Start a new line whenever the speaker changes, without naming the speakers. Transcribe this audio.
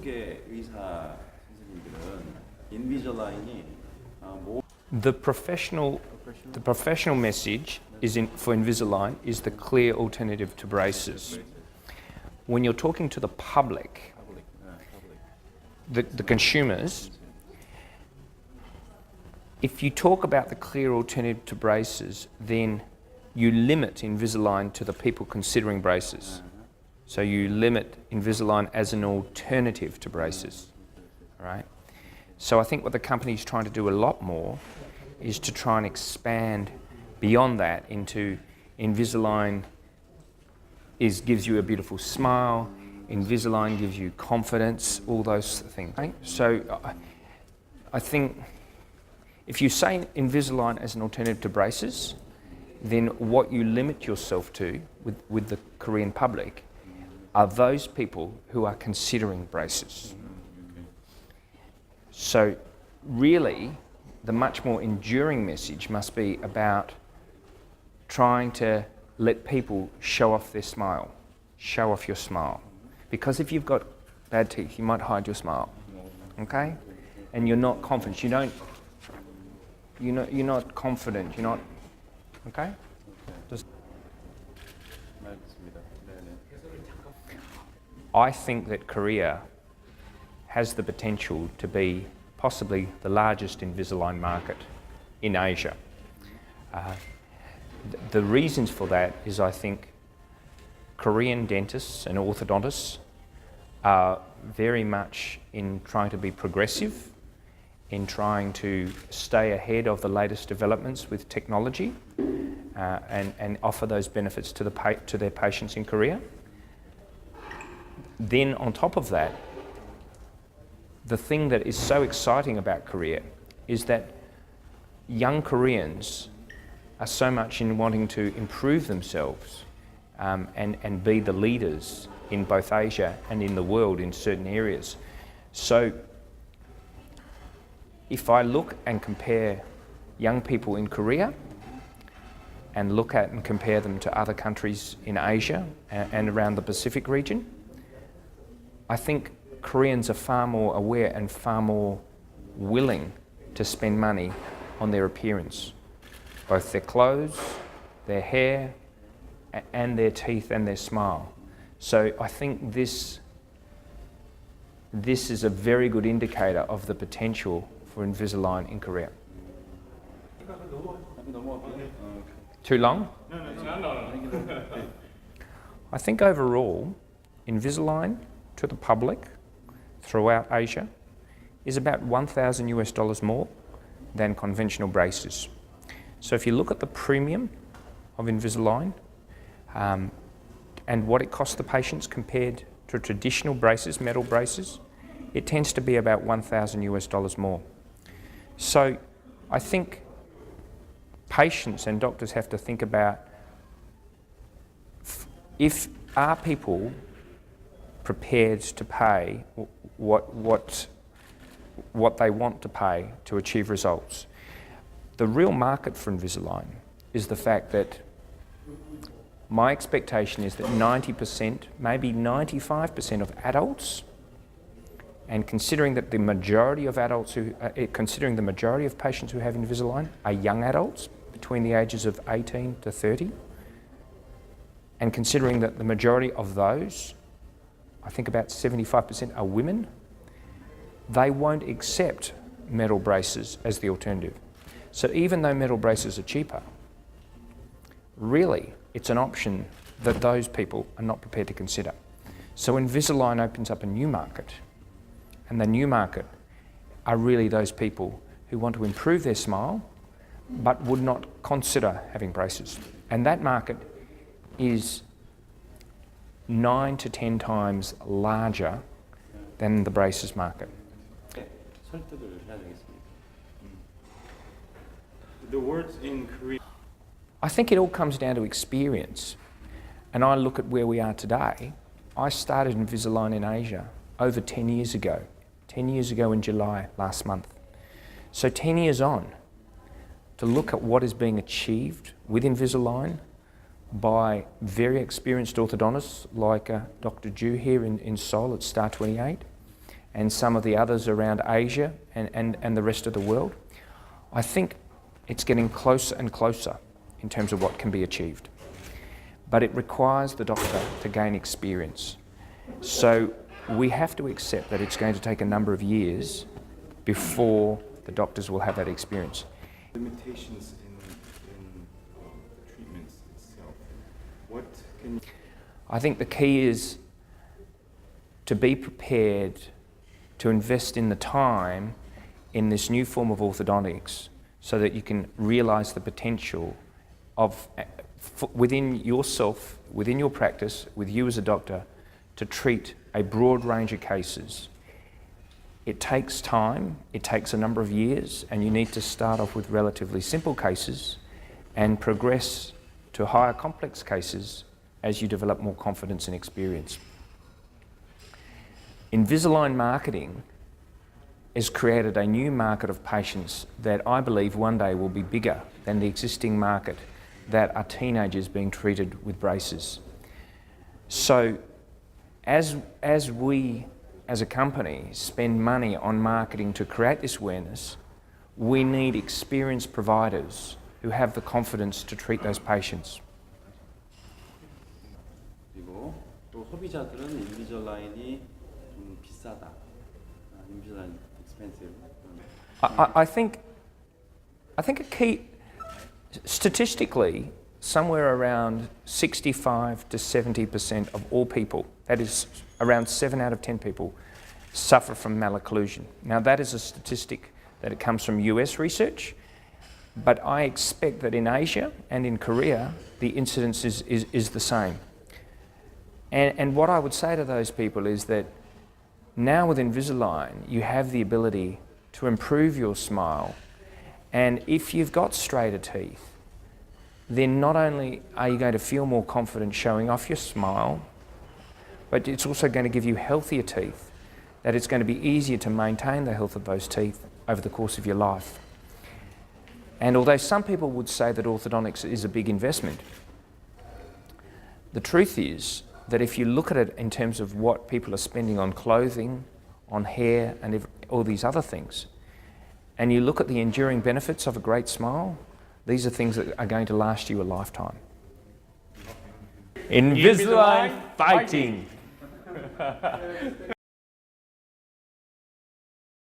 한국의 의사 선생님들은 인비절라인이
The professional message is for Invisalign is the clear alternative to braces. When you're talking to the public, the consumers, if you talk about the clear alternative to braces, then you limit Invisalign to the people considering braces. So you limit Invisalign as an alternative to braces, right? So I think what the company is trying to do a lot more is to try and expand beyond that into Invisalign gives you a beautiful smile, Invisalign gives you confidence, all those things. Right? So I think if you say Invisalign as an alternative to braces, then what you limit yourself to with the Korean public are those people who are considering braces. So really, the much more enduring message must be about trying to let people show off their smile, show off your smile. Because if you've got bad teeth, you might hide your smile, okay? And you're not confident, you're not confident, you're not, okay? I think that Korea has the potential to be possibly the largest Invisalign market in Asia. The reasons for that is I think Korean dentists and orthodontists are very much in trying to be progressive, in trying to stay ahead of the latest developments with technology and offer those benefits to their patients in Korea. Then on top of that, the thing that is so exciting about Korea is that young Koreans are so much in wanting to improve themselves and be the leaders in both Asia and in the world in certain areas. So if I look and compare young people in Korea and look at and compare them to other countries in Asia and around the Pacific region, I think Koreans are far more aware and far more willing to spend money on their appearance, both their clothes, their hair, and their teeth and their smile. So I think this is a very good indicator of the potential for Invisalign in Korea. Too long? No. I think overall, Invisalign to the public throughout Asia is about $1,000 more than conventional braces. So if you look at the premium of Invisalign and what it costs the patients compared to traditional braces, metal braces, it tends to be about $1,000 more. So I think patients and doctors have to think about are people prepared to pay what they want to pay to achieve results. The real market for Invisalign is the fact that my expectation is that 90%, maybe 95% of adults, and considering that the majority of adults considering the majority of patients who have Invisalign are young adults between the ages of 18 to 30, and considering that the majority of those, I think about 75% are women, they won't accept metal braces as the alternative. So even though metal braces are cheaper, really it's an option that those people are not prepared to consider. So Invisalign opens up a new market, and the new market are really those people who want to improve their smile but would not consider having braces. And that market is 9 to 10 times larger than the braces market.
The words in Korean.
I think it all comes down to experience. And I look at where we are today. I started Invisalign in Asia over 10 years ago. 10 years ago in July last month. So 10 years on, to look at what is being achieved with Invisalign by very experienced orthodontists like Dr. Ju here in Seoul at Star 28, and some of the others around Asia and the rest of the world, I think it's getting closer and closer in terms of what can be achieved. But it requires the doctor to gain experience. So we have to accept that it's going to take a number of years before the doctors will have that experience.
Limitations in the treatments itself. What can
I think the key is to be prepared to invest in the time in this new form of orthodontics so that you can realise the potential of within yourself, within your practice, with you as a doctor, to treat a broad range of cases. It takes time, it takes a number of years, and you need to start off with relatively simple cases and progress to higher complex cases as you develop more confidence and experience. Invisalign marketing has created a new market of patients that I believe one day will be bigger than the existing market that are teenagers being treated with braces. So as we as a company spend money on marketing to create this awareness, we need experienced providers who have the confidence to treat those patients.
그리고 또 소비자들은 인비절라인이 좀 비싸다. 인비절라인 expensive.
I think a key, statistically, somewhere around 65 to 70% of all people, that is around 7 out of 10 people, suffer from malocclusion. Now that is a statistic that it comes from US research, but I expect that in Asia and in Korea, the incidence is the same. And what I would say to those people is that now with Invisalign, you have the ability to improve your smile, and if you've got straighter teeth, then not only are you going to feel more confident showing off your smile, but it's also going to give you healthier teeth, that it's going to be easier to maintain the health of those teeth over the course of your life. And although some people would say that orthodontics is a big investment, the truth is that if you look at it in terms of what people are spending on clothing, on hair, and all these other things, and you look at the enduring benefits of a great smile, these are things that are going to last you a lifetime. Invisalign fighting!